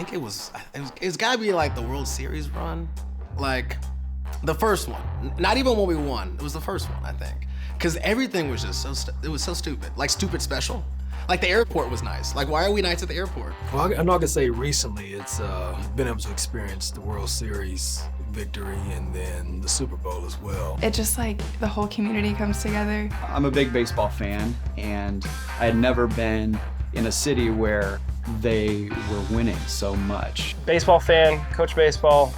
think it's gotta be like the World Series run. Like, the first one. Not even when we won, it was the first one, I think. Because everything was just it was so stupid. Like, stupid special. Like, the airport was nice. Like, why are we nice at the airport? Well, I'm not gonna say recently, it's been able to experience the World Series victory and then the Super Bowl as well. It just like the whole community comes together. I'm a big baseball fan, and I had never been in a city where they were winning so much. Baseball fan, coach baseball,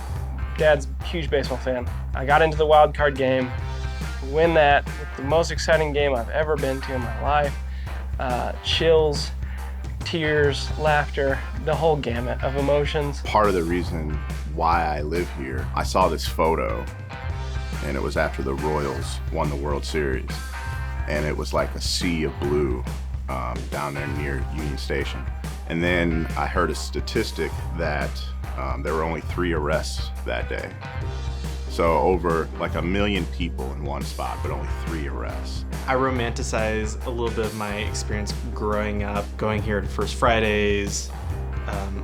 dad's a huge baseball fan. I got into the wild card game, win that, the most exciting game I've ever been to in my life. Chills, tears, laughter, the whole gamut of emotions. Part of the reason why I live here, I saw this photo, and it was after the Royals won the World Series, and it was like a sea of blue down there near Union Station. And then I heard a statistic that there were only 3 arrests that day. So over like 1 million people in one spot, but only 3 arrests. I romanticize a little bit of my experience growing up, going here to First Fridays,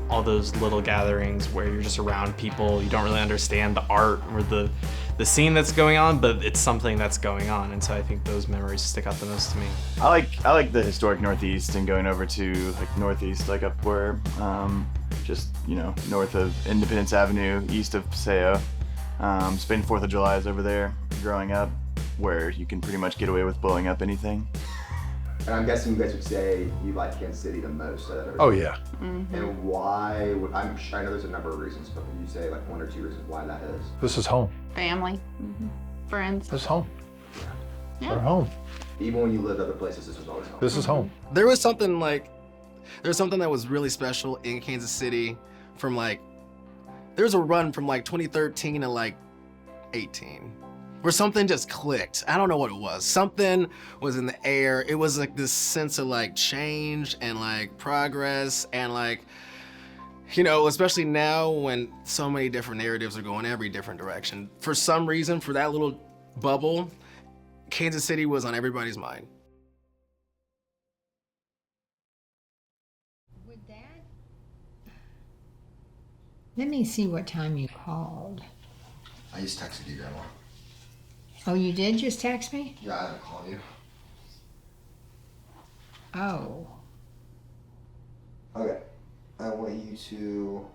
all those little gatherings where you're just around people. You don't really understand the art or the scene that's going on, but it's something that's going on. And so I think those memories stick out the most to me. I like the historic Northeast and going over to like Northeast, like up where, just, you know, north of Independence Avenue, east of Paseo. Spending 4th of July is over there growing up, where you can pretty much get away with blowing up anything. And I'm guessing you guys would say you like Kansas City the most out of everything. Oh yeah. Mm-hmm. And why would, I know there's a number of reasons, but would you say like 1 or 2 reasons why that is? This is home. Family, friends. This is home. Yeah. We're home. Even when you lived other places, this was always home. This is home. There was something that was really special in Kansas City from like, there was a run from like 2013 to like 18. Where something just clicked. I don't know what it was. Something was in the air. It was like this sense of like change and like progress and like, you know, especially now when so many different narratives are going every different direction. For some reason, for that little bubble, Kansas City was on everybody's mind. Would that... Let me see what time you called. I just texted you, Grandma. Oh, you did just text me? Yeah, I haven't called you. Oh. Okay. I want you to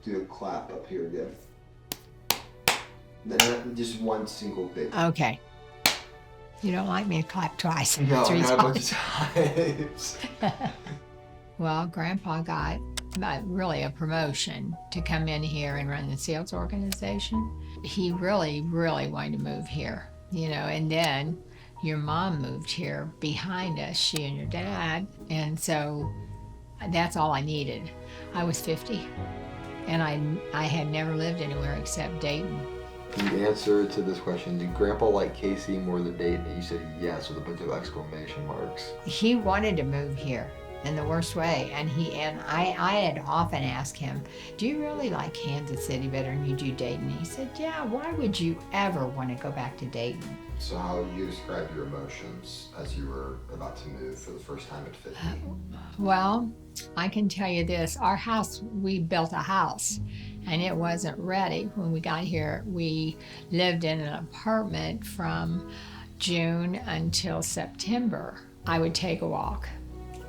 do a clap up here again. Then just one single big. Okay. You don't like me to clap twice. No, 3 not a bunch of times. times. Well, Grandpa got really a promotion to come in here and run the sales organization. He really, really wanted to move here, you know, and then your mom moved here behind us, she and your dad, and so that's all I needed. I was 50, and I had never lived anywhere except Dayton. The answer to this question, did Grandpa like Casey more than Dayton? You said yes with a bunch of exclamation marks. He wanted to move here in the worst way, and I had often asked him, do you really like Kansas City better than you do Dayton? He said, yeah, why would you ever want to go back to Dayton? So how would you describe your emotions as you were about to move for the first time at 50? Well, I can tell you this, our house, we built a house and it wasn't ready when we got here. We lived in an apartment from June until September. I would take a walk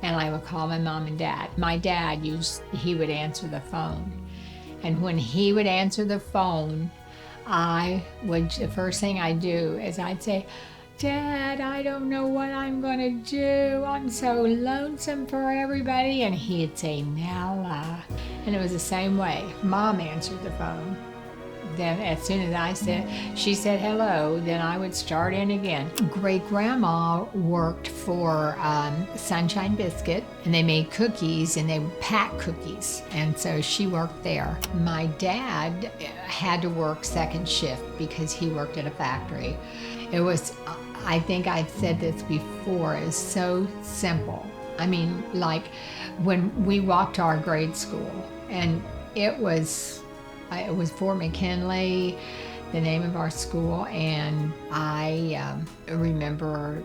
and I would call my mom and dad. My dad he would answer the phone. And when he would answer the phone, the first thing I'd do is I'd say, Dad, I don't know what I'm gonna do. I'm so lonesome for everybody. And he'd say, Nella. And it was the same way. Mom answered the phone. Then as soon as she said hello, then I would start in again. Great grandma worked for Sunshine Biscuit, and they made cookies and they would pack cookies. And so she worked there. My dad had to work second shift because he worked at a factory. It was, I think I've said this before, it was so simple. I mean, like when we walked to our grade school, and it was Fort McKinley, the name of our school, and I remember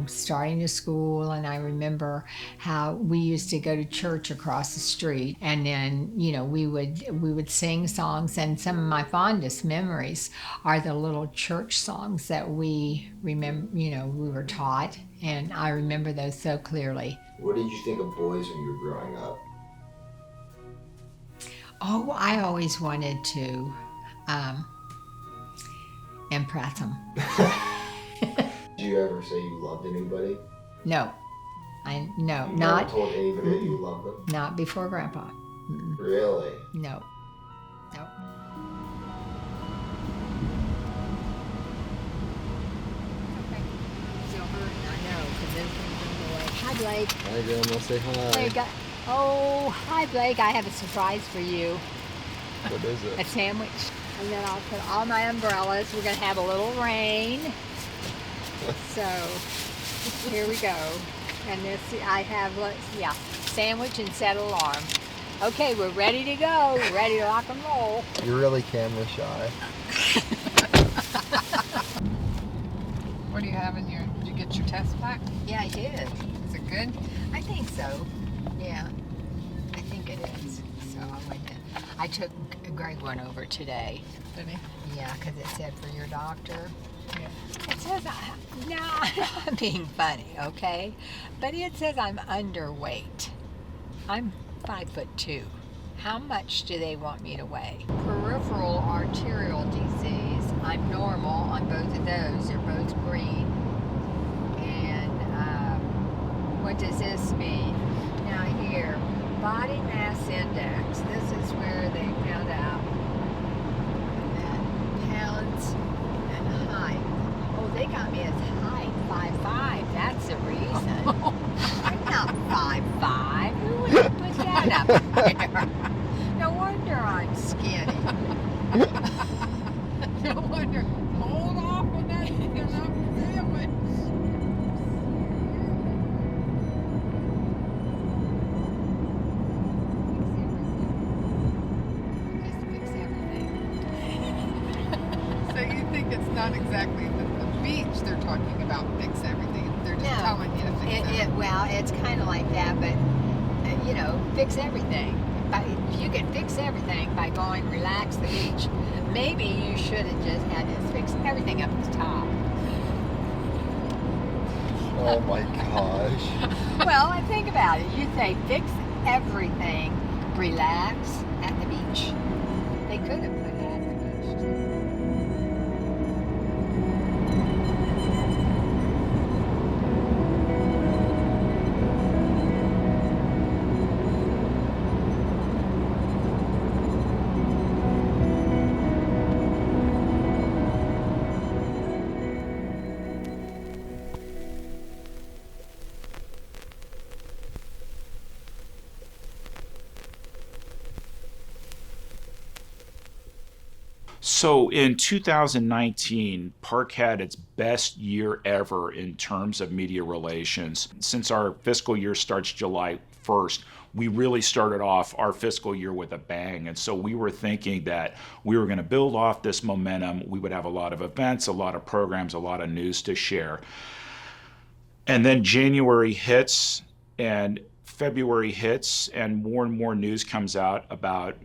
starting to school, and I remember how we used to go to church across the street, and then, we would sing songs, and some of my fondest memories are the little church songs that we remember, we were taught, and I remember those so clearly. What did you think of boys when you were growing up? Oh, I always wanted to impress them. Did you ever say you loved anybody? No. You not never told anybody that you loved them? Not before Grandpa. Mm-mm. Really? No. Nope. Okay. Silver, I know, because then from away. Hi, Blake. Hi, Grandma. Say hi. There you go. Oh, hi, Blake. I have a surprise for you. What is it? A sandwich. And then I'll put all my umbrellas. We're going to have a little rain. So, here we go. And this, I have, sandwich and set alarm. Okay, we're ready to go. We're ready to rock and roll. You're really camera shy. What do you have in your, did you get your test back? Yeah, I did. Is it good? I think so. Yeah, I think it is. So I took Greg one over today. Did he? Yeah, because it said for your doctor. Yeah. It says, I'm being funny, okay? But it says I'm underweight. I'm 5'2". How much do they want me to weigh? Peripheral arterial disease. I'm normal on both of those. They're both green. And what does this mean? Now here, body mass index. This is where they found out that pounds and height. Oh, they got me as height 5'5". That's the reason. I'm not 5'5". Who would have put that up there? No wonder I'm skinny. No wonder. Hold off on that sandwich. Just fix everything. So you think it's not exactly the beach they're talking about, fix everything. They're just telling you to fix everything. Well, it's kind of like that, but, fix everything. If you can fix everything by going relax the beach, maybe you should have just had us fix everything up at the top. Oh my gosh. Well, and think about it. You say fix everything, relax at the beach. They could have put it at the beach too. So in 2019, Park had its best year ever in terms of media relations. Since our fiscal year starts July 1st, we really started off our fiscal year with a bang. And so we were thinking that we were going to build off this momentum. We would have a lot of events, a lot of programs, a lot of news to share. And then January hits and February hits, and more news comes out about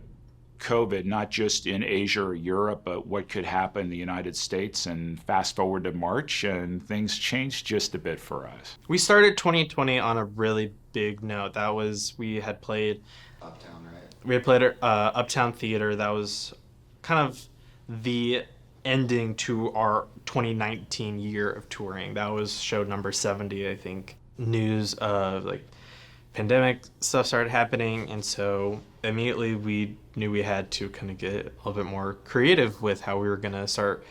COVID, not just in Asia or Europe, but what could happen in the United States. And fast forward to March, and things changed just a bit for us. We started 2020 on a really big note. That was, we had played Uptown, right? We had played Uptown Theater. That was kind of the ending to our 2019 year of touring. That was show number 70, I think. News of pandemic stuff started happening, and so immediately we knew we had to kind of get a little bit more creative with how we were going to start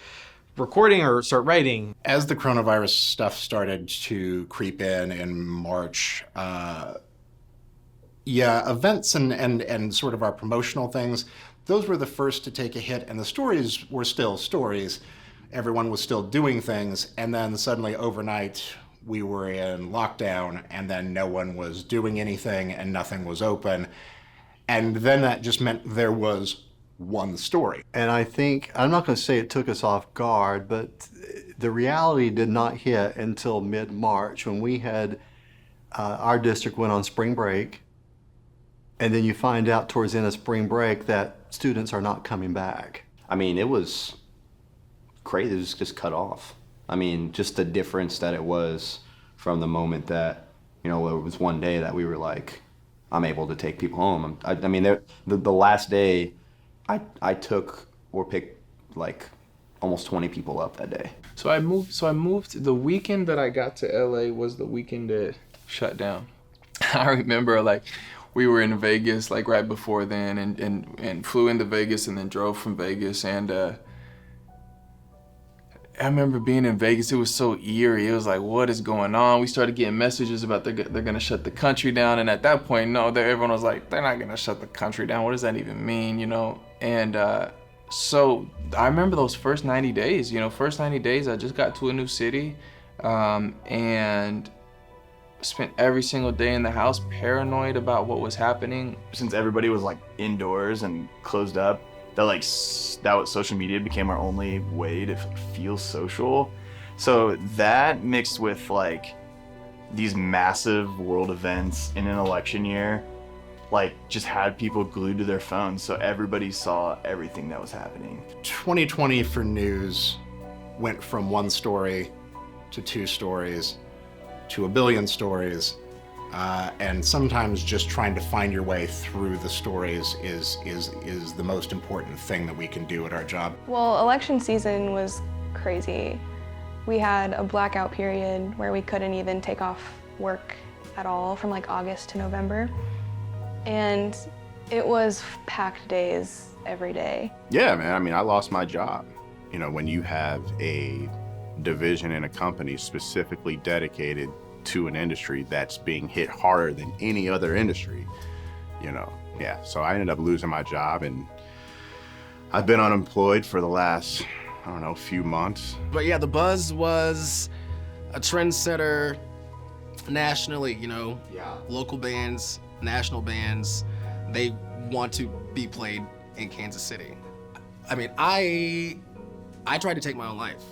recording or start writing. As the coronavirus stuff started to creep in March, events and sort of our promotional things, those were the first to take a hit, and the stories were still stories. Everyone was still doing things, and then suddenly overnight we were in lockdown, and then no one was doing anything and nothing was open. And then that just meant there was one story. And I think, I'm not going to say it took us off guard, but The reality did not hit until mid-March when we had, our district went on spring break. And then you find out towards the end of spring break that students are not coming back. I mean, it was crazy. It was just cut off. I mean, just the difference that it was from the moment that, you know, it was one day that we were like, I'm able to take people home. I mean, the last day, I took or picked like almost 20 people up that day. So I moved. The weekend that I got to LA was the weekend that shut down. I remember like we were in Vegas like right before then, and flew into Vegas and then drove from Vegas, and I remember being in Vegas. It was so eerie. It was like, what is going on? We started getting messages about they're gonna shut the country down, and at that point, no, everyone was like, they're not gonna shut the country down. What does that even mean, you know? And so I remember those first 90 days. You know, first 90 days, I just got to a new city, and spent every single day in the house paranoid about what was happening. Since everybody was like indoors and closed up, that social media became our only way to feel social. So that mixed with like these massive world events in an election year, like just had people glued to their phones, so everybody saw everything that was happening. 2020 for news went from one story to 2 stories to 1 billion stories, and sometimes just trying to find your way through the stories is the most important thing that we can do at our job. Well, election season was crazy. We had a blackout period where we couldn't even take off work at all from like August to November. And it was packed days every day. Yeah, man, I mean, I lost my job. You know, when you have a division in a company specifically dedicated to an industry that's being hit harder than any other industry, you know, yeah. So I ended up losing my job, and I've been unemployed for the last, I don't know, few months. But yeah, the Buzz was a trendsetter nationally, you know. Yeah. Local bands, national bands, they want to be played in Kansas City. I mean, I tried to take my own life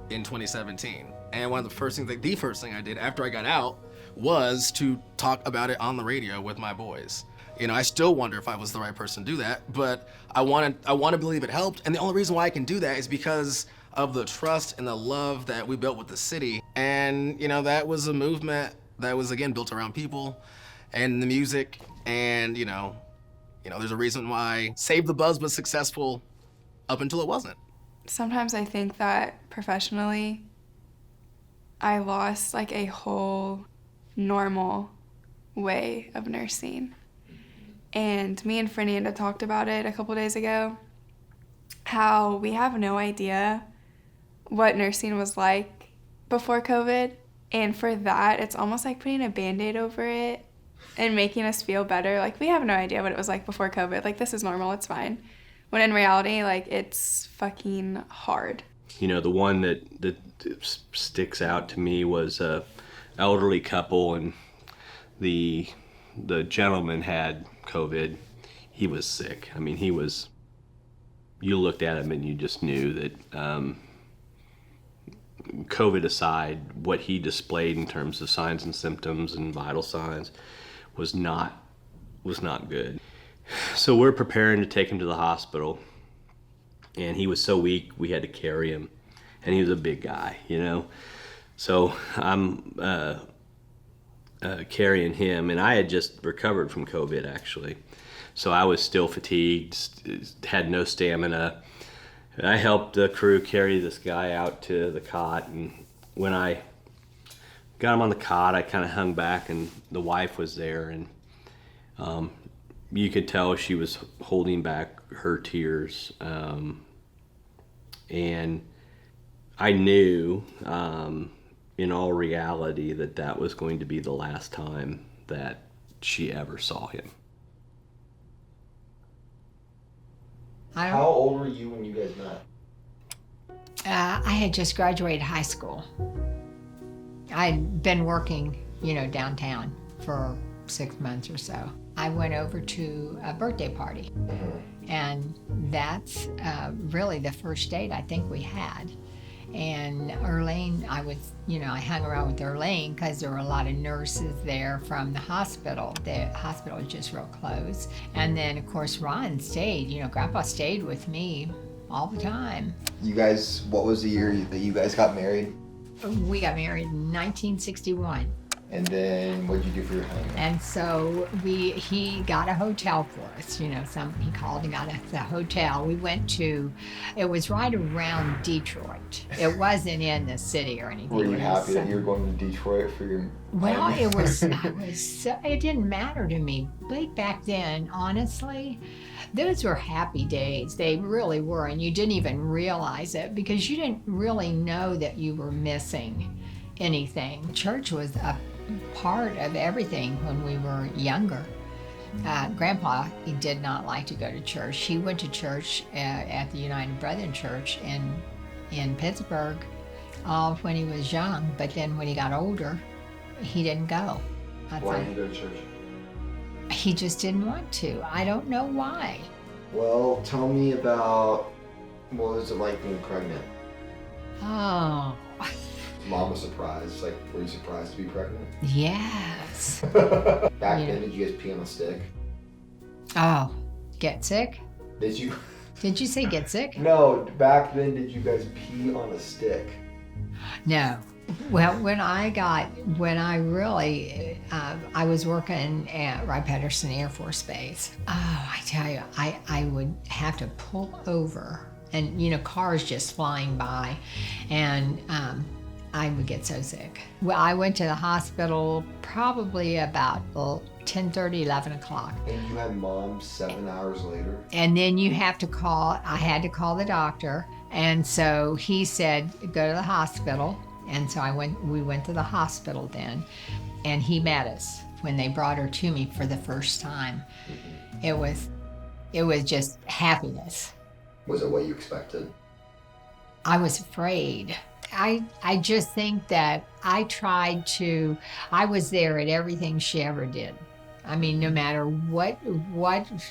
in 2017. And one of the first thing I did after I got out was to talk about it on the radio with my boys. You know, I still wonder if I was the right person to do that, but I want to believe it helped. And the only reason why I can do that is because of the trust and the love that we built with the city. And, you know, that was a movement that was, again, built around people and the music. And, you know, there's a reason why Save the Buzz was successful up until it wasn't. Sometimes I think that professionally, I lost like a whole normal way of nursing. And me and Fernanda talked about it a couple days ago, how we have no idea what nursing was like before COVID. And for that, it's almost like putting a Band-Aid over it and making us feel better. Like, we have no idea what it was like before COVID. Like, this is normal, it's fine. When in reality, like, it's fucking hard. You know, the one that sticks out to me was a elderly couple, and the gentleman had COVID. He was sick. I mean, you looked at him and you just knew that, COVID aside, what he displayed in terms of signs and symptoms and vital signs was not good. So we're preparing to take him to the hospital, and he was so weak we had to carry him, and he was a big guy, you know. So I'm carrying him, and I had just recovered from COVID actually, so I was still fatigued, had no stamina. I helped the crew carry this guy out to the cot, and when I got him on the cot, I kind of hung back, and the wife was there, and you could tell she was holding back her tears, and I knew in all reality that was going to be the last time that she ever saw him. How old were you when you guys met? I had just graduated high school. I'd been working, downtown for 6 months or so. I went over to a birthday party, and that's really the first date I think we had. And Erlene, I hung around with Erlene because there were a lot of nurses there from the hospital. The hospital was just real close. And then, of course, Ron stayed. Grandpa stayed with me all the time. You guys, what was the year that you guys got married? We got married in 1961. And then what did you do for your honeymoon? And so he got a hotel for us, he called and got us a hotel. We went to, it was right around Detroit. It wasn't in the city or anything. Were you happy that you were going to Detroit for your Well, honeymoon? it didn't matter to me. Back then, honestly, those were happy days. They really were, and you didn't even realize it because you didn't really know that you were missing anything. Church was a part of everything when we were younger. Grandpa, he did not like to go to church. He went to church at the United Brethren Church in Pittsburgh when he was young, but then when he got older, he didn't go. Why didn't you go to church? He just didn't want to. I don't know why. Well, tell me about what was it like being pregnant? Oh. Mom was surprised. Were you surprised to be pregnant? Yes. Back then, did you guys pee on a stick? Oh, get sick? Did you? Did you say get sick? No, back then, did you guys pee on a stick? No. Well, I was working at Wright-Patterson Air Force Base. Oh, I tell you, I would have to pull over and, cars just flying by, and I would get so sick. Well, I went to the hospital probably about 10:30, 11 o'clock. And you had Mom 7 hours later? And then I had to call the doctor, and so he said, go to the hospital. And so we went to the hospital then, and he met us when they brought her to me for the first time. It was just happiness. Was it what you expected? I was afraid. I just think that I was there at everything she ever did. I mean, no matter what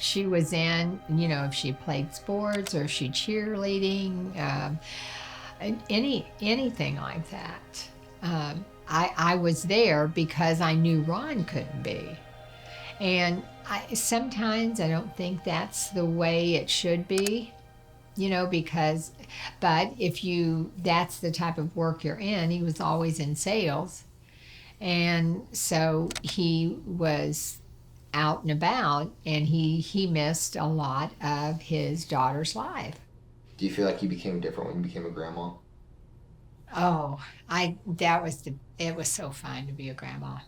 she was in, if she played sports or if she cheerleading, anything like that. I was there because I knew Ron couldn't be. And sometimes I don't think that's the way it should be, but that's the type of work you're in. He was always in sales. And so he was out and about, and he missed a lot of his daughter's life. Do you feel like you became different when you became a grandma? Oh, it was so fun to be a grandma.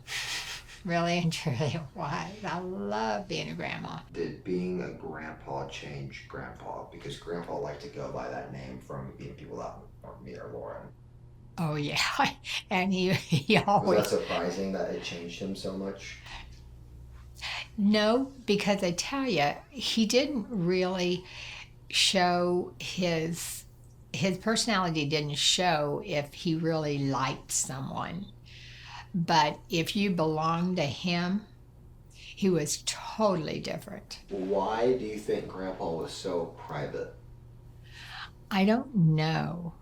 Really and truly it was. I love being a grandma. Did being a grandpa change grandpa? Because grandpa liked to go by that name from being people that me or Lauren. Oh yeah, and he always... Was that surprising that it changed him so much? No, because I tell you, he didn't really show his personality didn't show if he really liked someone. But if you belonged to him, he was totally different. Why do you think Grandpa was so private? I don't know,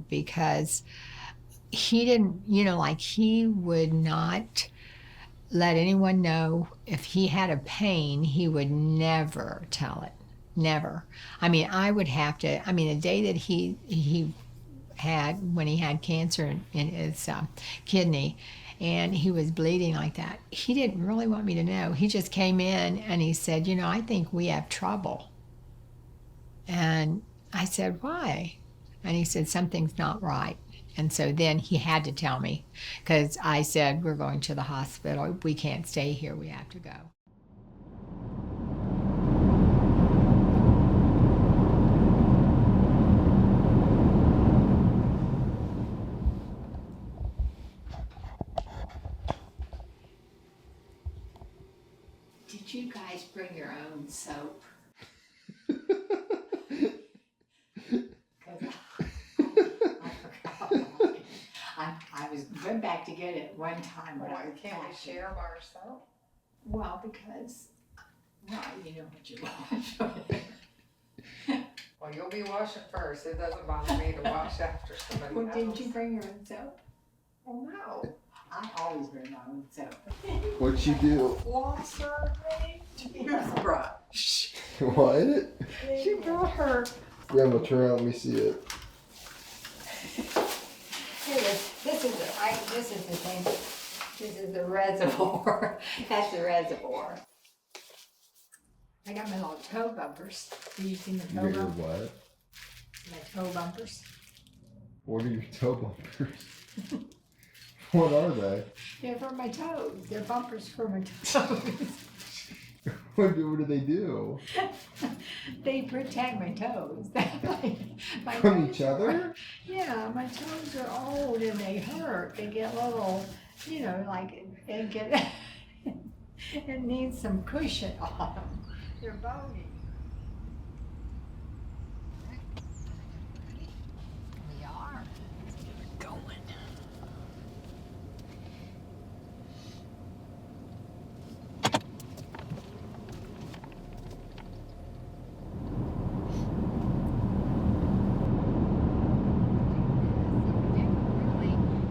because he didn't, he would not let anyone know. If he had a pain, he would never tell it. Never. I mean, the day that he had, when he had cancer in his kidney, and he was bleeding like that, he didn't really want me to know. He just came in and he said, I think we have trouble. And I said, why? And he said, something's not right. And so then he had to tell me, because I said, we're going to the hospital. We can't stay here. We have to go. Did you guys bring your own soap? I went back to get it one time. Why can't we share our soap? Well, because, you know what you want. Well, you'll be washing first. It doesn't bother me to wash after somebody Well, else. didn't you bring your own soap? Oh, no. I always bring my own soap. What'd you do? Flosser, Here's the brush. What? she brought her. Grandma, turn around, let me see it. Here it is. This is the thing. This is the reservoir. That's the reservoir. I got my little toe bumpers. Have you seen the toe Your bumpers? what? My toe bumpers. What are your toe bumpers? What are they? They're for my toes. They're bumpers for my toes. What do they do? They protect my toes. my From toes each other? Yeah, my toes are old and they hurt. They get little, like they get. It needs some cushion on them. They're bony. We are. Going.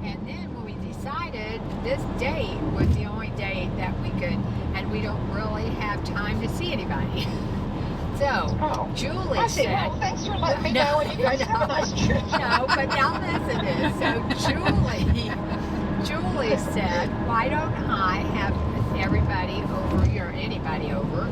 And then when we decided this date was the only date that we could, and we don't really have time to see anybody. So Julie I see. said, Well, thanks for letting me know, and you guys have a nice trip. No, but now listen to this. So Julie said, why don't I have everybody over here, anybody over,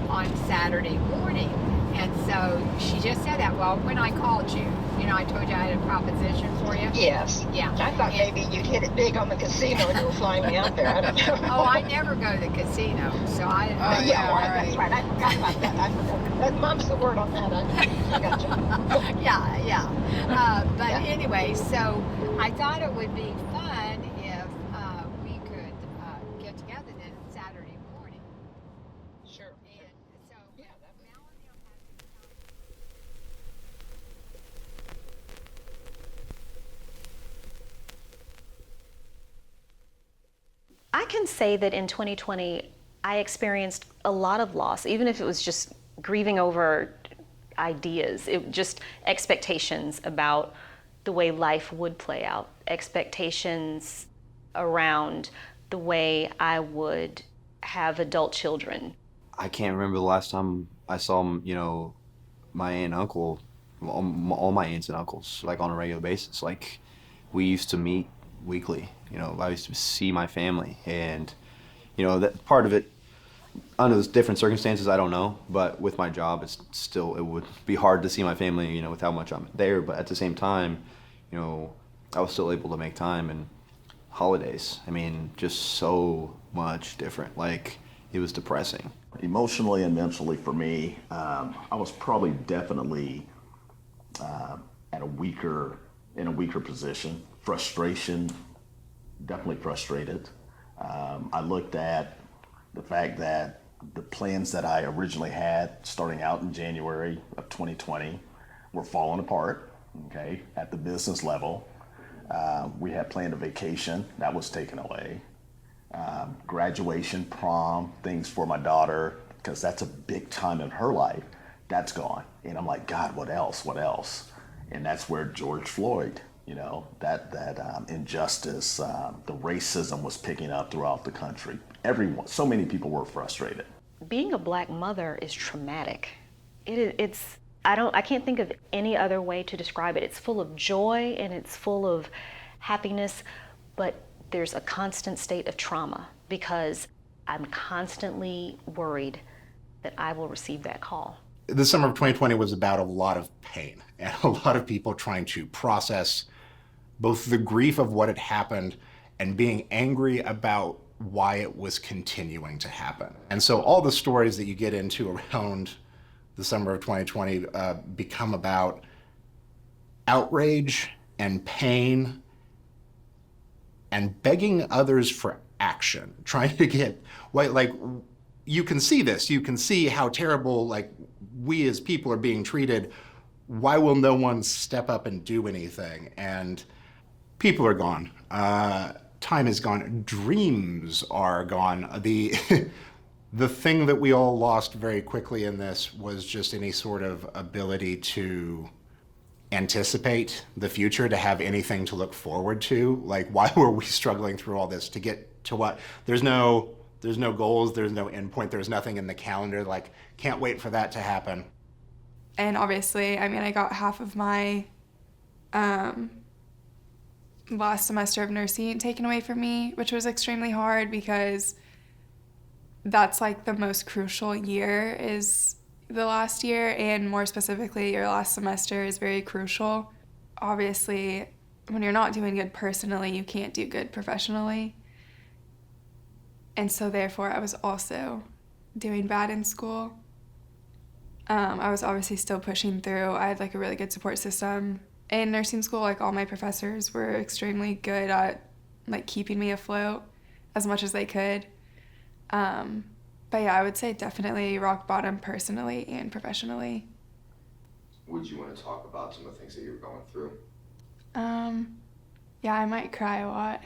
on Saturday morning? And so she just said that. Well, when I called you, I told you I had a proposition for you. Yes. Yeah. I thought maybe you'd hit it big on the casino and you were flying me out there. I don't know. Oh, I never go to the casino, so I. That's right. I forgot about that. I forgot. Mom's the word on that. I got you. Yeah. But anyway, so I thought it would be fun if we could get together then Saturday morning. Sure. And so, yeah, Melanie will have I can say that in 2020, I experienced a lot of loss, even if it was just grieving over ideas, just expectations about the way life would play out, expectations around the way I would have adult children. I can't remember the last time I saw, my aunt and uncle, all my aunts and uncles, like on a regular basis. Like, we used to meet weekly. I used to see my family, and that part of it, under those different circumstances, I don't know, but with my job, it would be hard to see my family, with how much I'm there. But at the same time, I was still able to make time. And holidays, just so much different. Like, it was depressing. Emotionally and mentally for me, I was probably definitely in a weaker position. Frustration, definitely frustrated. I looked at the fact that the plans that I originally had starting out in January of 2020 were falling apart, okay, at the business level. We had planned a vacation that was taken away. Graduation, prom, things for my daughter, because that's a big time in her life, that's gone. And I'm like, God, what else? What else? And that's where George Floyd, that injustice, the racism was picking up throughout the country. So many people were frustrated. Being a Black mother is traumatic. I can't think of any other way to describe it. It's full of joy and it's full of happiness, but there's a constant state of trauma because I'm constantly worried that I will receive that call. The summer of 2020 was about a lot of pain and a lot of people trying to process both the grief of what had happened and being angry about why it was continuing to happen. And so all the stories that you get into around the summer of 2020 become about outrage and pain and begging others for action, trying to get, you can see this, you can see how terrible, we as people are being treated. Why will no one step up and do anything? And people are gone. Time is gone. Dreams are gone. The thing that we all lost very quickly in this was just any sort of ability to anticipate the future, to have anything to look forward to. Like, why were we struggling through all this to get to what? There's no goals, there's no endpoint, there's nothing in the calendar, like, can't wait for that to happen. And obviously, I mean, I got half of my last semester of nursing taken away from me, which was extremely hard because that's like the most crucial year is the last year, and more specifically, your last semester is very crucial. Obviously, when you're not doing good personally, you can't do good professionally. And so therefore, I was also doing bad in school. I was obviously still pushing through. I had like a really good support system in nursing school. Like, all my professors were extremely good at like keeping me afloat as much as they could. But yeah, I would say definitely rock bottom personally and professionally. Would you want to talk about some of the things that you were going through? Yeah, I might cry a lot.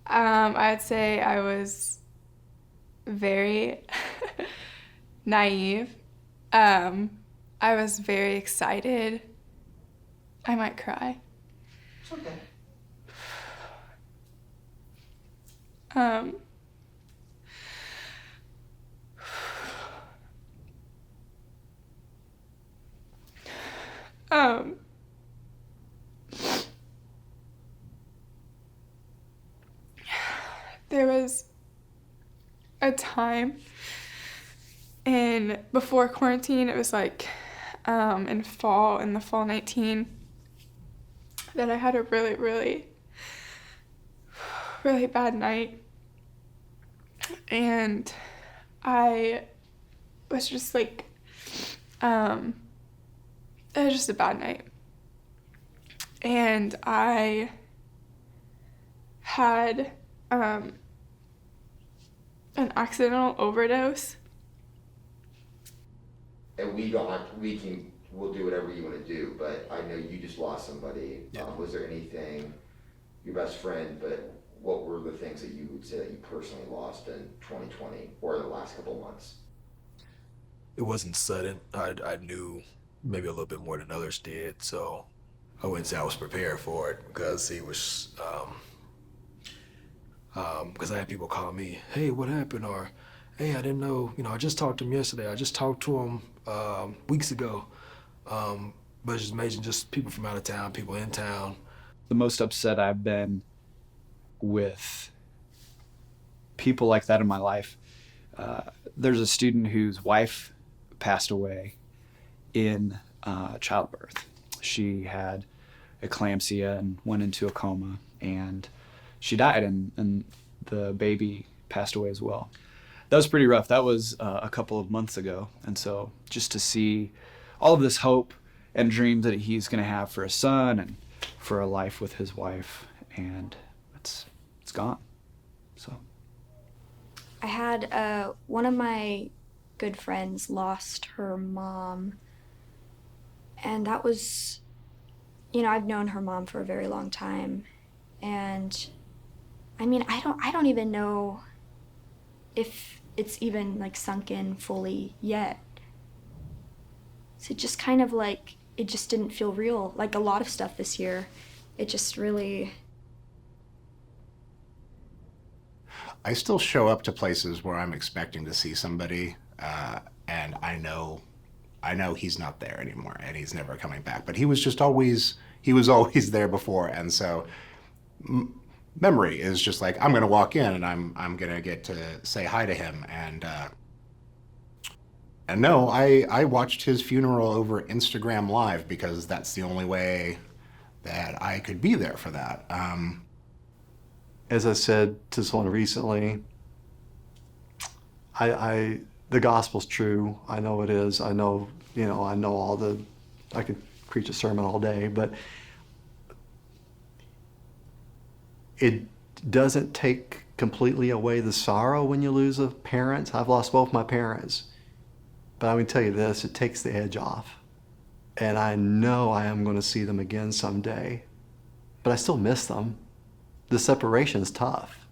I'd say I was very naive. I was very excited. I might cry. It's okay. There was a time before quarantine, it was like in the fall 19, that I had a really, really, really bad night. And I was just like, it was just a bad night. And I had an accidental overdose. And we'll do whatever you want to do, but I know you just lost somebody. Yeah. Was there anything, your best friend, but what were the things that you would say that you personally lost in 2020 or the last couple months? It wasn't sudden. I knew maybe a little bit more than others did, so I wouldn't say I was prepared for it, because he was, because I had people call me, hey, what happened? Or, hey, I didn't know, I just talked to him yesterday. I just talked to him weeks ago. But it's just amazing, just people from out of town, people in town. The most upset I've been with people like that in my life. There's a student whose wife passed away in childbirth. She had eclampsia and went into a coma, and she died, and the baby passed away as well. That was pretty rough. That was a couple of months ago. And so just to see all of this hope and dreams that he's going to have for a son and for a life with his wife, and it's gone. So I had one of my good friends lost her mom, and that was, I've known her mom for a very long time, and I mean, I don't even know if it's even like sunk in fully yet. So it just kind of like, it just didn't feel real. Like a lot of stuff this year, it just really... I still show up to places where I'm expecting to see somebody, and I know he's not there anymore, and he's never coming back. But he was always there before, and so memory is just like, I'm gonna walk in and I'm gonna get to say hi to him, and no, I watched his funeral over Instagram Live because that's the only way that I could be there for that. As I said to someone recently, the gospel's true. I know it is. I know, I know I could preach a sermon all day, but it doesn't take completely away the sorrow when you lose a parent. I've lost both my parents. But I'm going to tell you this, it takes the edge off. And I know I am going to see them again someday. But I still miss them. The separation's tough.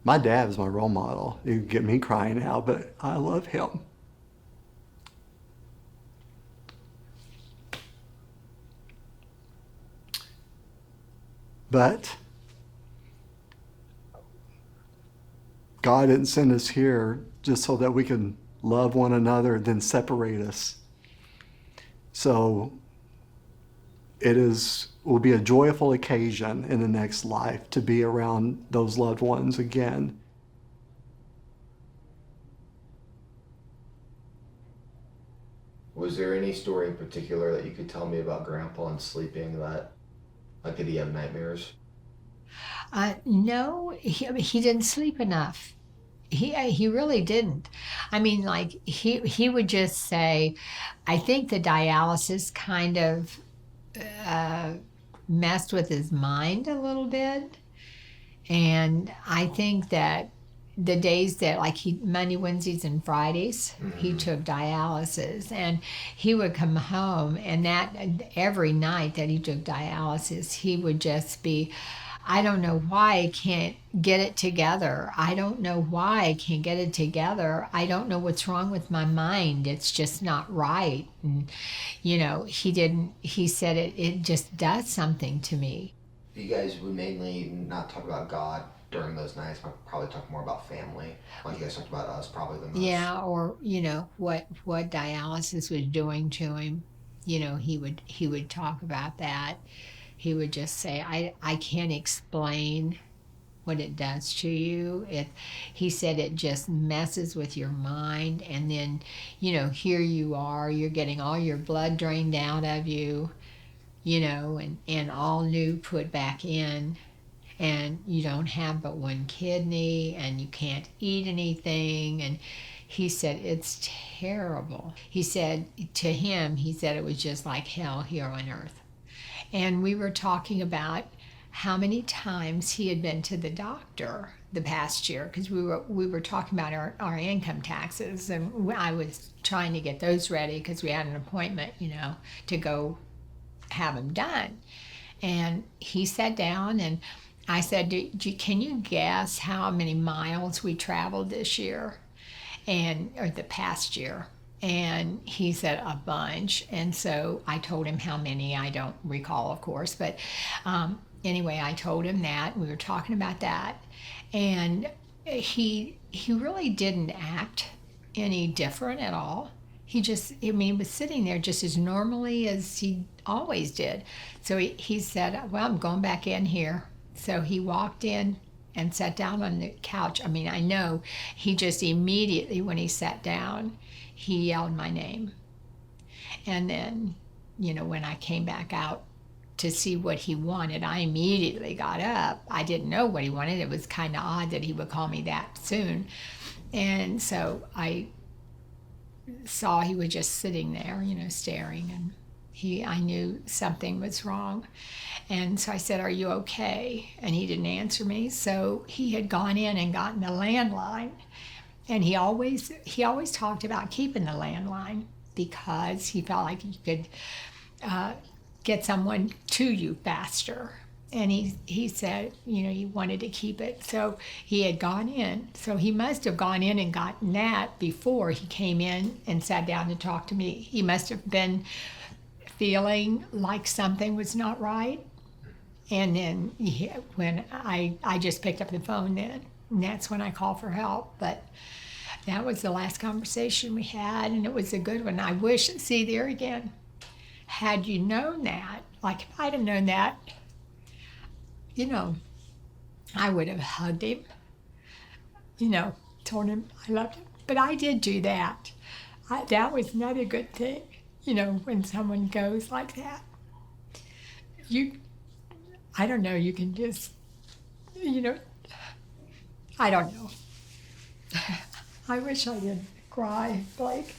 My dad is my role model. You get me crying now, but I love him. But God didn't send us here just so that we can love one another and then separate us. So will be a joyful occasion in the next life to be around those loved ones again. Was there any story in particular that you could tell me about Grandpa and sleeping that, like, did he have nightmares? No, he didn't sleep enough. He really didn't. I mean, like, he would just say, I think the dialysis kind of messed with his mind a little bit. And I think that the days that, like, Monday, Wednesdays, and Fridays, he took dialysis, and he would come home, and that every night that he took dialysis, he would just be, I don't know why I can't get it together. I don't know why I can't get it together. I don't know what's wrong with my mind. It's just not right. And, you know, he said it just does something to me. You guys would mainly not talk about God during those nights, but probably talk more about family. Like you guys talked about us probably the most. Yeah, or, you know, what dialysis was doing to him. You know, he would talk about that. He would just say, I can't explain what it does to you. He said it just messes with your mind, and then, you know, here you are, you're getting all your blood drained out of you, you know, and all new put back in, and you don't have but one kidney, and you can't eat anything, and he said it's terrible. He said to him, it was just like hell here on earth. And we were talking about how many times he had been to the doctor the past year, because we were talking about our income taxes, and I was trying to get those ready because we had an appointment, you know, to go have them done. And he sat down, and I said, can you guess how many miles we traveled this year, or the past year? And he said a bunch. And so I told him how many. I don't recall, of course, but anyway, I told him that. We were talking about that, and he really didn't act any different at all. He was sitting there just as normally as he always did. So he said, well, I'm going back in here. So he walked in and sat down on the couch. I mean, I know he just immediately, when he sat down, he yelled my name. And then, you know, when I came back out to see what he wanted, I immediately got up. I didn't know what he wanted. It was kind of odd that he would call me that soon. And so I saw he was just sitting there, you know, staring, and I knew something was wrong. And so I said, are you okay? And he didn't answer me. So he had gone in and gotten a landline. And he always talked about keeping the landline because he felt like he could get someone to you faster. And he said, you know, he wanted to keep it. So he had gone in. So he must have gone in and gotten that before he came in and sat down to talk to me. He must have been feeling like something was not right. And then when I just picked up the phone then, and that's when I called for help. But that was the last conversation we had, and it was a good one. I wish, see there again, had you known that, like if I'd have known that, you know, I would have hugged him, you know, told him I loved him. But I did do that. That was another good thing, you know, when someone goes like that. I don't know, you can just, you know, I don't know. I wish I didn't cry, Blake.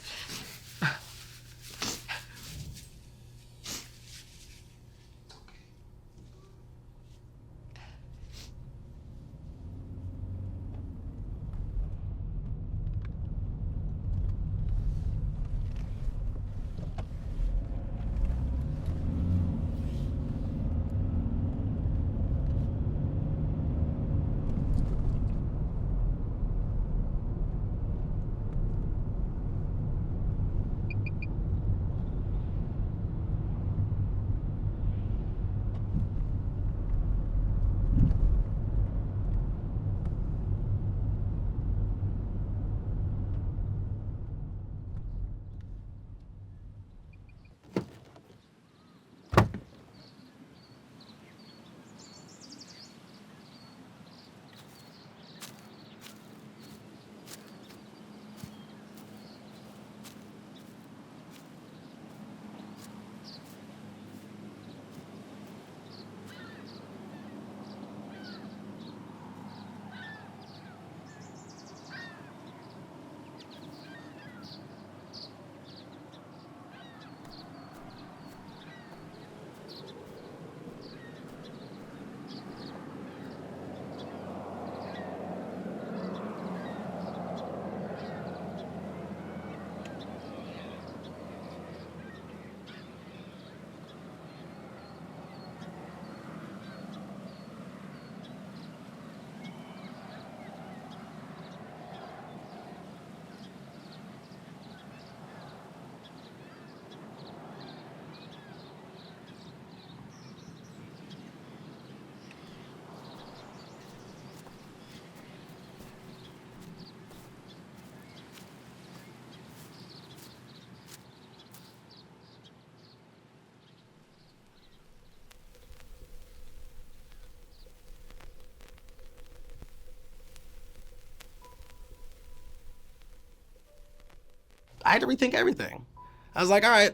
I had to rethink everything. I was like, all right,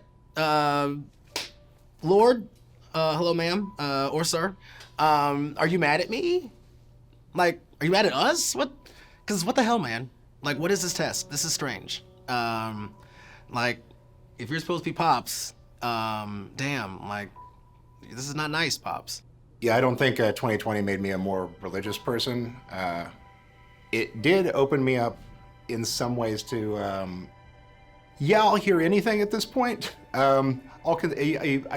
Lord, hello, ma'am, or sir, are you mad at me? Like, are you mad at us? Because what the hell, man? Like, what is this test? This is strange. Like, if you're supposed to be Pops, damn, like, this is not nice, Pops. Yeah, I don't think 2020 made me a more religious person. It did open me up in some ways to, yeah, I'll hear anything at this point. I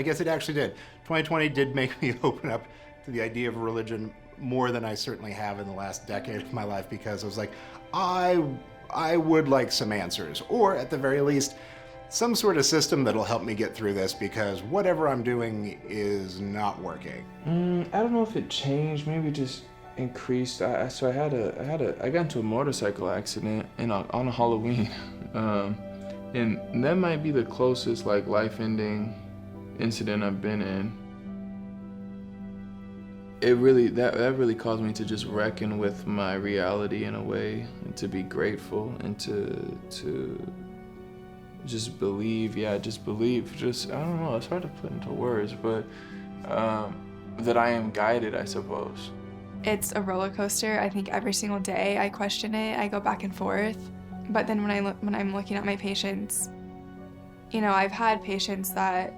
guess it actually did. 2020 did make me open up to the idea of religion more than I certainly have in the last decade of my life, because I was like, I would like some answers, or at the very least, some sort of system that'll help me get through this, because whatever I'm doing is not working. I don't know if it changed. Maybe it just increased. I got into a motorcycle accident on a Halloween, and that might be the closest like life-ending incident I've been in. It really that really caused me to just reckon with my reality in a way, and to be grateful, and to just believe. I don't know, it's hard to put into words, but that I am guided, I suppose. It's a roller coaster. I think every single day I question it. I go back and forth. But then when I'm looking at my patients, you know, I've had patients that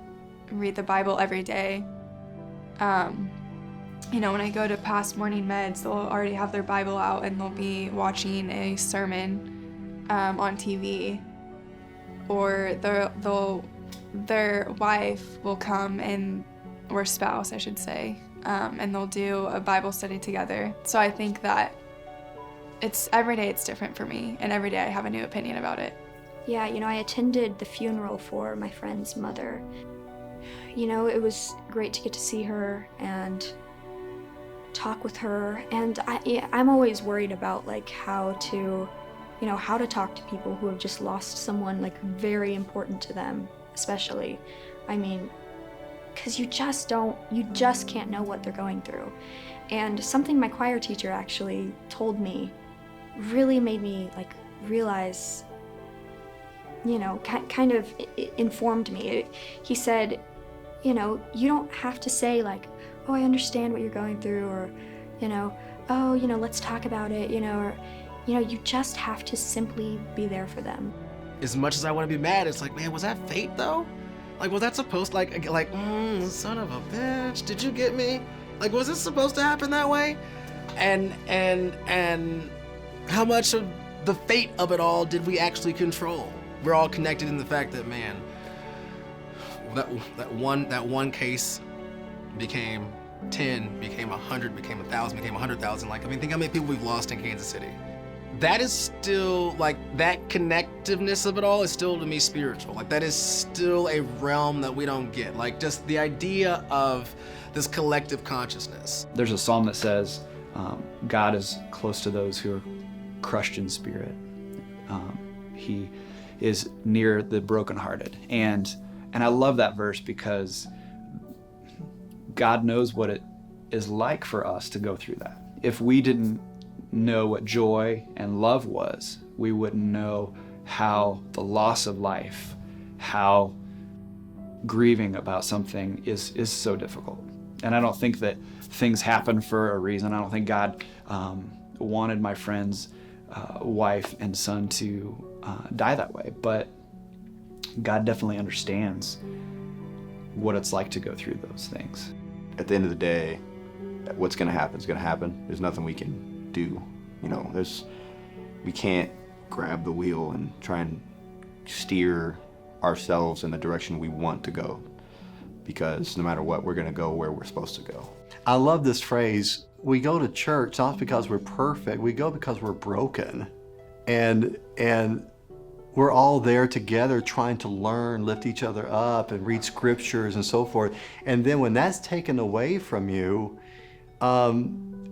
read the Bible every day. You know, when I go to past morning meds, they'll already have their Bible out and they'll be watching a sermon on TV. Or their wife will come or spouse, I should say, and they'll do a Bible study together. So I think that every day it's different for me, and every day I have a new opinion about it. Yeah, you know, I attended the funeral for my friend's mother. You know, it was great to get to see her and talk with her, and I'm always worried about like how to talk to people who have just lost someone like very important to them, especially. I mean, because you just can't know what they're going through. And something my choir teacher actually told me really made me like realize, you know, kind of informed me. He said, you know, you don't have to say like, oh, I understand what you're going through, or, you know, oh, you know, let's talk about it, you know, or, you know, you just have to simply be there for them. As much as I want to be mad, it's like, man, was that fate though? Like, was that supposed son of a bitch, did you get me? Like, was this supposed to happen that way? And how much of the fate of it all did we actually control? We're all connected in the fact that, man, that one case became 10, became 100, became 1,000, became 100,000. Like, I mean, think how many people we've lost in Kansas City. That is still, like, that connectiveness of it all is still, to me, spiritual. Like, that is still a realm that we don't get. Like, just the idea of this collective consciousness. There's a psalm that says, God is close to those who are crushed in spirit. He is near the brokenhearted. And I love that verse, because God knows what it is like for us to go through that. If we didn't know what joy and love was, we wouldn't know how the loss of life, how grieving about something is so difficult. And I don't think that things happen for a reason. I don't think God wanted my friend's wife and son to die that way, but God definitely understands what it's like to go through those things. At the end of the day, what's gonna happen is gonna happen. There's nothing we can do. You know, we can't grab the wheel and try and steer ourselves in the direction we want to go, because no matter what, we're gonna go where we're supposed to go. I love this phrase. We go to church not because we're perfect, we go because we're broken. And we're all there together trying to learn, lift each other up, and read scriptures and so forth. And then when that's taken away from you,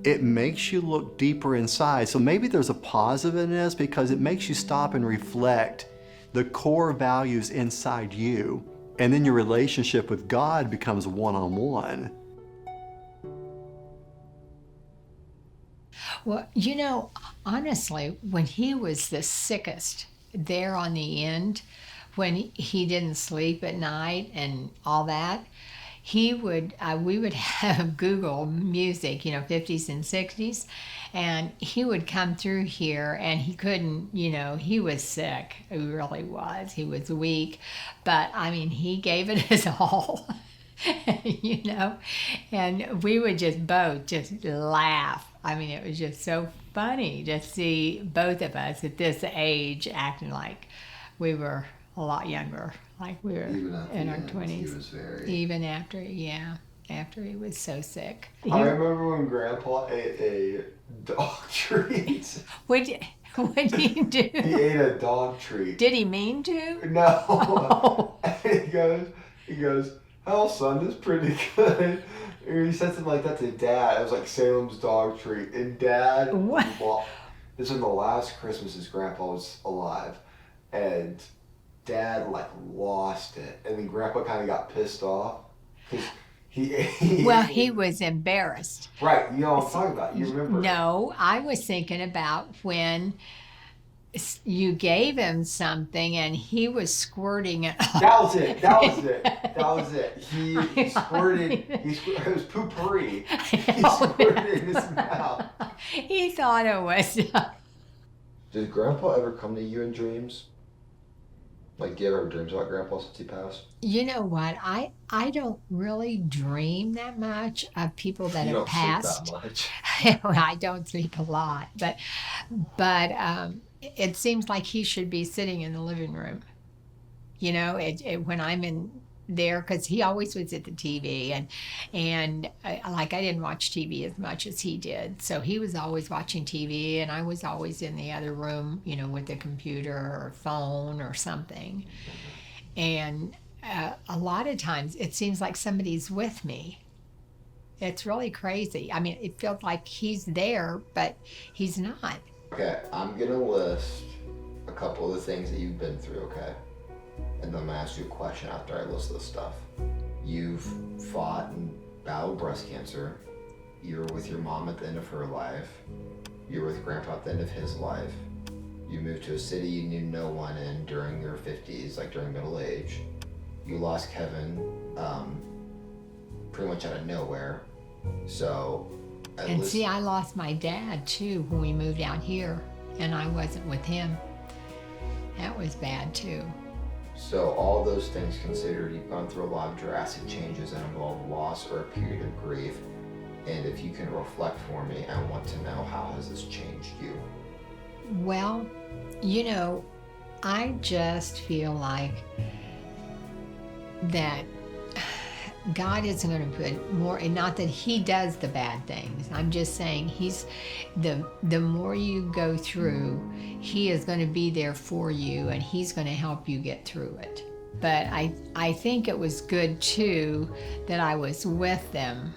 it makes you look deeper inside. So maybe there's a positive in this, because it makes you stop and reflect the core values inside you. And then your relationship with God becomes one-on-one. Well, you know, honestly, when he was the sickest, there on the end, when he didn't sleep at night and all that, we would have Google music, 50s and 60s, and he would come through here and he couldn't, he was sick. He really was. He was weak, but I mean, he gave it his all, and we would just both just laugh. I mean, it was just so funny to see both of us at this age acting like we were a lot younger, like we were in our 20s. Even after, after he was so sick. I remember when Grandpa ate a dog treat. What did he do? He ate a dog treat. Did he mean to? No. Oh. He goes, "Oh, son, this is pretty good." Or he said something like that to Dad. It was like Salem's dog treat. And Dad, well, this was the last Christmas his Grandpa was alive. And Dad, lost it. And then Grandpa kind of got pissed off. He was embarrassed. Right, you know what I'm talking about. You remember. No, I was thinking about when you gave him something and he was squirting it. That was it. He squirted. It was poopery. He squirted it in his mouth. He thought it was. Did Grandpa ever come to you in dreams? Do you ever have dreams about Grandpa since he passed? You know what? I don't really dream that much of people that have passed. You don't sleep that much. I don't sleep a lot, but it seems like he should be sitting in the living room. When I'm in there, because he always was at the TV, and I didn't watch TV as much as he did, so he was always watching TV, and I was always in the other room, with the computer or phone or something, and a lot of times it seems like somebody's with me. It's really crazy. I mean, it feels like he's there, but he's not. Okay, I'm gonna list a couple of the things that you've been through, okay? And then I'm gonna ask you a question after I list this stuff. You've fought and battled breast cancer. You were with your mom at the end of her life. You were with Grandpa at the end of his life. You moved to a city you knew no one in during your 50s, during middle age. You lost Kevin pretty much out of nowhere. So, see, I lost my dad too when we moved out here, and I wasn't with him. That was bad too. So all those things considered, you've gone through a lot of drastic changes that involve loss or a period of grief. And if you can reflect for me, I want to know, how has this changed you? Well, I just feel like that God isn't going to put more, and not that he does the bad things. I'm just saying he's, the more you go through, he is going to be there for you, and he's going to help you get through it. But I think it was good too that I was with them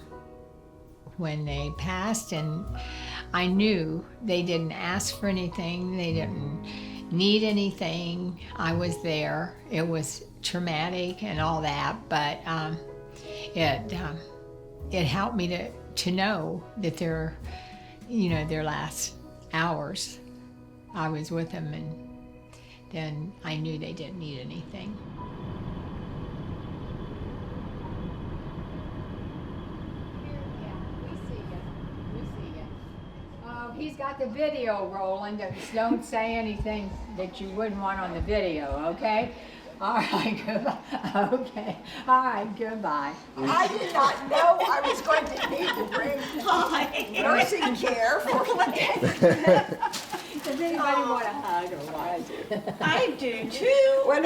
when they passed, and I knew they didn't ask for anything, they didn't need anything. I was there. It was traumatic and all that, but it helped me to know that their last hours I was with them, and then I knew they didn't need anything. He's got the video rolling. Don't say anything that you wouldn't want on the video, okay? All right, goodbye. Okay. All right, goodbye. I did not know I was going to need to bring nursing care for Does anybody want a hug or what? I do too. Well,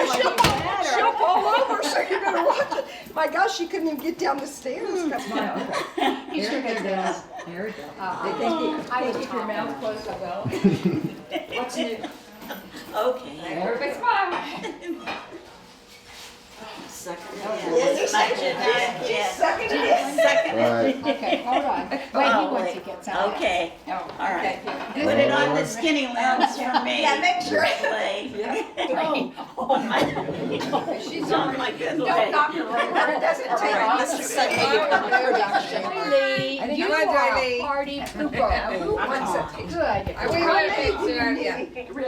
she'll fall over, so you're going to watch it. My gosh, she couldn't even get down the stairs. He should get down. There we go. I keep your mouth closed, I will. What's new? Okay. Everybody smile. Sucking it in. Okay, hold on. Wait, he wants to get some. Okay. Oh, all right. okay. Put it on the skinny ones for me. Yeah, make sure. Oh my. She's on my good leg. Don't knock her over. It doesn't take This is such a good introduction. I think You Come on, are Jolie. a party pooper. Who wants it? Good. I will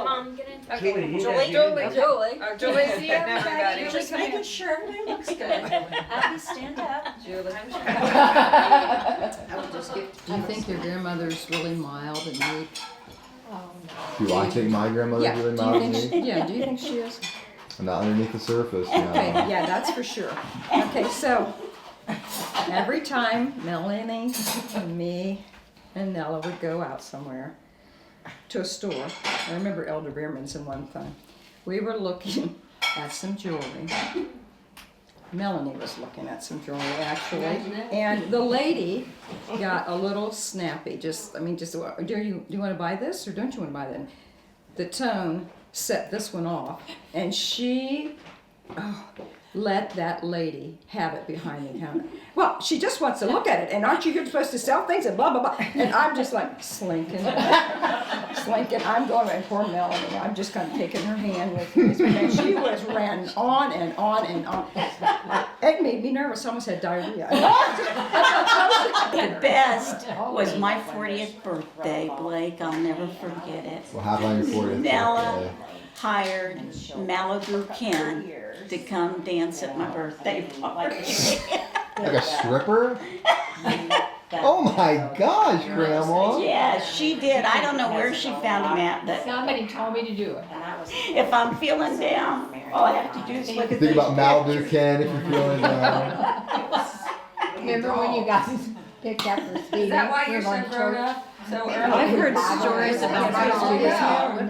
Mom, get in. Okay, Julie. Julie. Everybody. Just making sure everybody looks good. Abby, stand up. Julie. I will just get. Do you think your grandmother's really mild and meek? Do I think my grandmother's Yeah. really Do you mild think to me? Yeah, do you think she is? I'm not underneath the surface. Okay, No. yeah, that's for sure. Okay, so every time Melanie and me and Nella would go out somewhere to a store, I remember Elder Bierman's in one time, we were looking at some jewelry. Melanie was looking at some jewelry actually, and the lady got a little snappy. Do you want to buy this or don't you want to buy that? The tone set this one off, and she let that lady have it behind the counter. Well, she just wants to look at it, and aren't you supposed to sell things and blah blah blah? And I'm just like slinking. I'm going, and poor Melanie. I'm just kind of taking her hand with me, and she ran on and on and on. It made me nervous. I almost had diarrhea. The best was my 40th birthday, Blake. I'll never forget it. What happened on your 40th Nella birthday? hired Malibu Ken to come dance at my birthday party. Like a stripper? Oh my gosh, Grandma! Yeah, she did. I don't know where she found him at, but somebody told me to do it. if I'm feeling down, all I have to do is look at Think about Malibu Ken if you're feeling down. Remember when you guys picked up for speeding? Is that why We you're were so on grown church. up? So early? I've heard stories about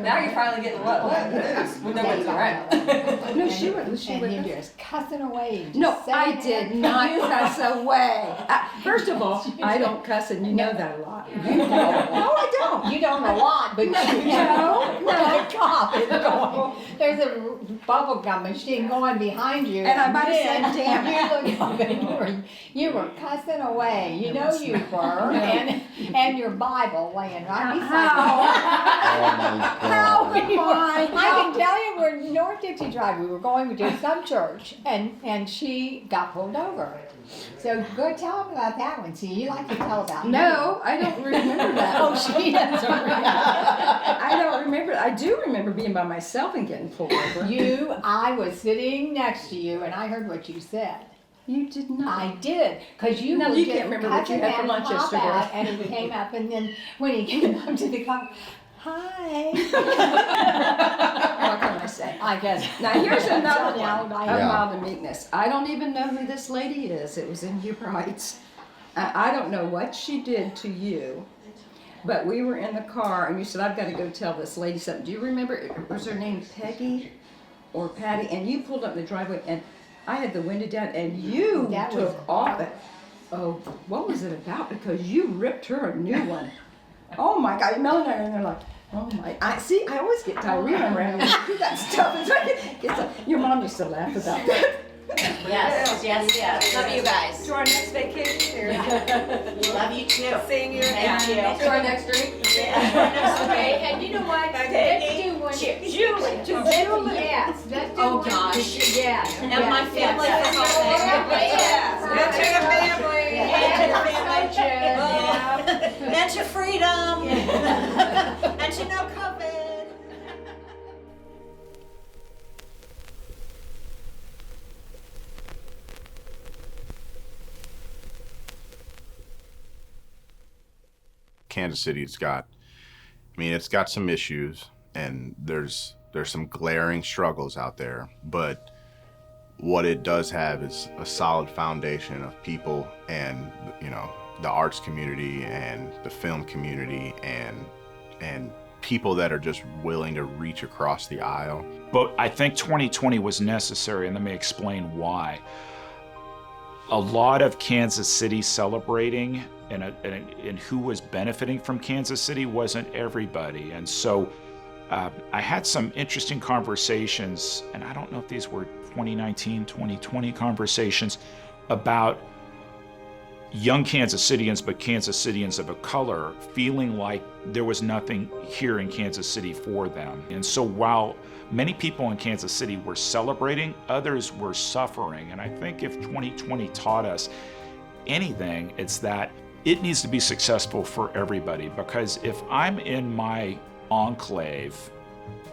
Now you're finally getting what when nobody's around. No, she would. And you just cussing away. and No, just I saying did it. not cuss away. First of all, I don't cuss, and you know that a lot. No, I don't. You don't a lot, but you No, no. The cop is going. There's a bubble gum machine going behind you. And I might have then said, "Damn it." You look up and you were cussing away. You know you were. And your Bible laying right beside you. How? I can tell you, we're North Dixie Drive. We were going to some church, and she got pulled over. So go tell them about that one. See, you like to tell about No, I don't remember that. Oh, she doesn't remember. I don't remember. I do remember being by myself and getting pulled over. I was sitting next to you, and I heard what you said. You did not. I did, because you No, were you just can't remember what you cussing had for that lunch cop yesterday. out, and he came up, and then when he came up to the cop, hi. What can I say? I guess. Now here's another Yeah. one of mild and meekness. I don't even know who this lady is. It was in Huber Heights. I don't know what she did to you, but we were in the car and you said, I've got to go tell this lady something. Do you remember, was her name Peggy or Patty? And you pulled up in the driveway and I had the window down and you That took was- off it. Oh, what was it about? Because you ripped her a new one. Oh my God, Melanie and they're like, oh my, I always get diarrhea around when you do that stuff. It's like, your mom used to laugh about that. Yes. Love you guys. To our next vacation. Love you too. Seeing you. Thank you. To our next drink. Okay, and you know what? Let's do one. Julie. Yes, let's do Oh, one. gosh. Yes. And my family. Yes. That's your family. Yeah. And to freedom. And to no COVID. Kansas City, it's got some issues and there's some glaring struggles out there, but what it does have is a solid foundation of people and, you know, the arts community and the film community and people that are just willing to reach across the aisle. But I think 2020 was necessary, and let me explain why. A lot of Kansas City celebrating and who was benefiting from Kansas City wasn't everybody. And so I had some interesting conversations, and I don't know if these were 2019, 2020 conversations about young Kansas Cityans, but Kansas Cityans of a color, feeling like there was nothing here in Kansas City for them. And so while many people in Kansas City were celebrating, others were suffering. And I think if 2020 taught us anything, it's that it needs to be successful for everybody, because if I'm in my enclave,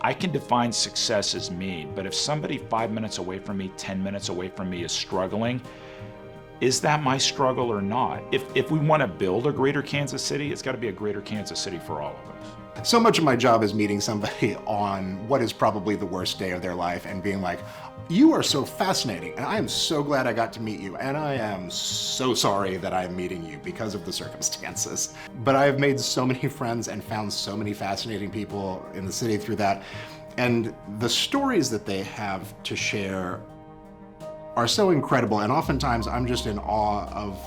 I can define success as me, but if somebody 5 minutes away from me, 10 minutes away from me is struggling, is that my struggle or not? If we want to build a greater Kansas City, it's got to be a greater Kansas City for all of us. So much of my job is meeting somebody on what is probably the worst day of their life and being like, you are so fascinating, and I am so glad I got to meet you, and I am so sorry that I'm meeting you because of the circumstances. But I have made so many friends and found so many fascinating people in the city through that. And the stories that they have to share are so incredible, and oftentimes I'm just in awe of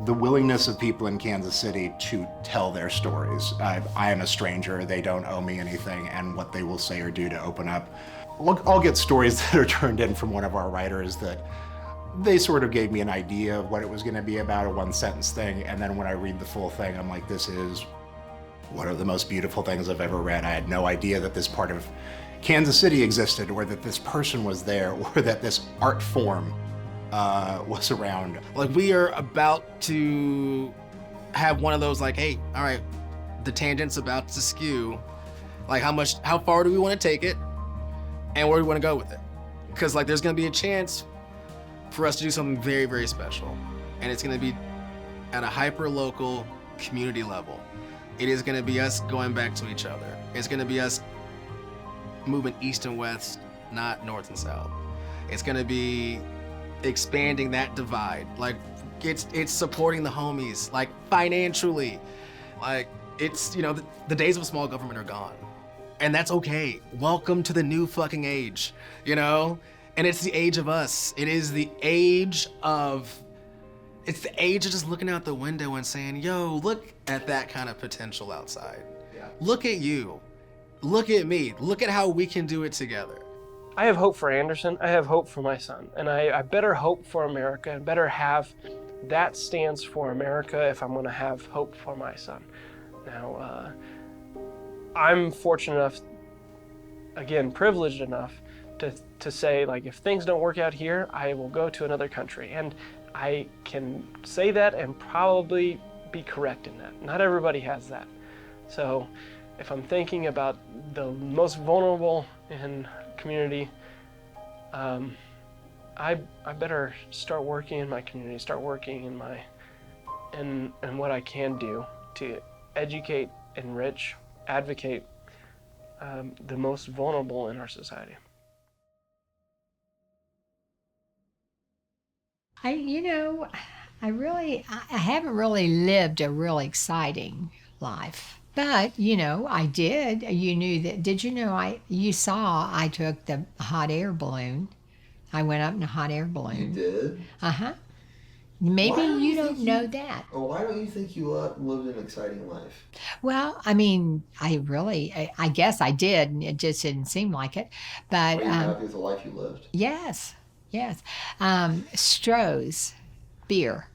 the willingness of people in Kansas City to tell their stories. I am a stranger, they don't owe me anything, and what they will say or do to open up. I'll get stories that are turned in from one of our writers that they sort of gave me an idea of what it was going to be about, a one-sentence thing, and then when I read the full thing, I'm like, this is one of the most beautiful things I've ever read. I had no idea that this part of Kansas City existed, or that this person was there, or that this art form was around. Like, we are about to have one of those, like, hey, all right, the tangent's about to skew. Like, how far do we want to take it? And where do we want to go with it? Because, like, there's going to be a chance for us to do something very, very special. And it's going to be at a hyper-local community level. It is going to be us going back to each other. It's going to be us moving east and west, not north and south. It's going to be expanding that divide. Like, it's supporting the homies, like, financially. Like, it's, you know, the days of small government are gone. And that's okay. Welcome to the new fucking age, you know? And it's the age of us. It is the age of, it's the age of just looking out the window and saying, yo, look at that kind of potential outside. Yeah. Look at you. Look at me. Look at how we can do it together. I have hope for Anderson. I have hope for my son. And I better hope for America and better have that stance for America if I'm gonna have hope for my son. Now, I'm fortunate enough, again, privileged enough to say, like, if things don't work out here, I will go to another country. And I can say that and probably be correct in that. Not everybody has that. So if I'm thinking about the most vulnerable in community, I better start working in my community, start working in what I can do to educate, enrich, advocate the most vulnerable in our society. I haven't really lived a real exciting life. But, you know, I did. You knew that. Did you know you saw I took the hot air balloon. I went up in a hot air balloon. You did? Uh-huh. Maybe you don't know that. Oh, why don't you think you lived an exciting life? Well, I mean, I guess I did, and it just didn't seem like it. But Are you happy with the life you lived? Yes. Stroh's beer.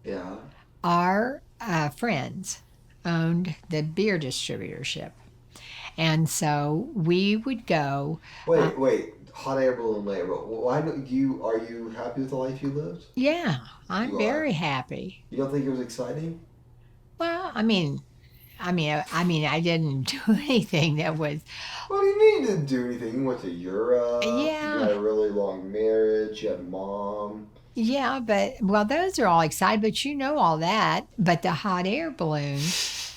Yeah. Our friends owned the beer distributorship. And so we would go. Wait. Hot air balloon labor. Why don't you? Are you happy with the life you lived? Yeah, I'm very happy. You don't think it was exciting? Well, I mean, I didn't do anything that was. What do you mean you didn't do anything? You went to Europe. Yeah. You had a really long marriage. You had a mom. Yeah, well, those are all exciting, but you know all that. But the hot air balloon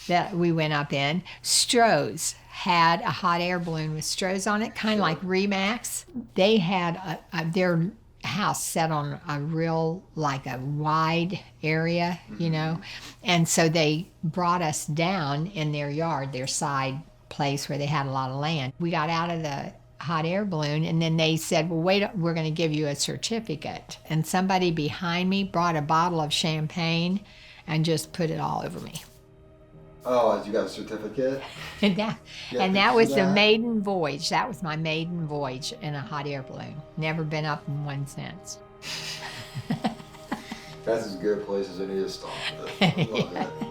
that we went up in, Stroh's had a hot air balloon with Stroh's on it, kind of like Remax. They had their house set on a real, like a wide area, you know, and so they brought us down in their yard, their side place where they had a lot of land. We got out of the hot air balloon, and then they said, well, wait, we're going to give you a certificate. And somebody behind me brought a bottle of champagne and just put it all over me. Oh, you got a certificate? And that was the maiden voyage. That was my maiden voyage in a hot air balloon. Never been up in one since. That's as good a place as any to stop with. I love it.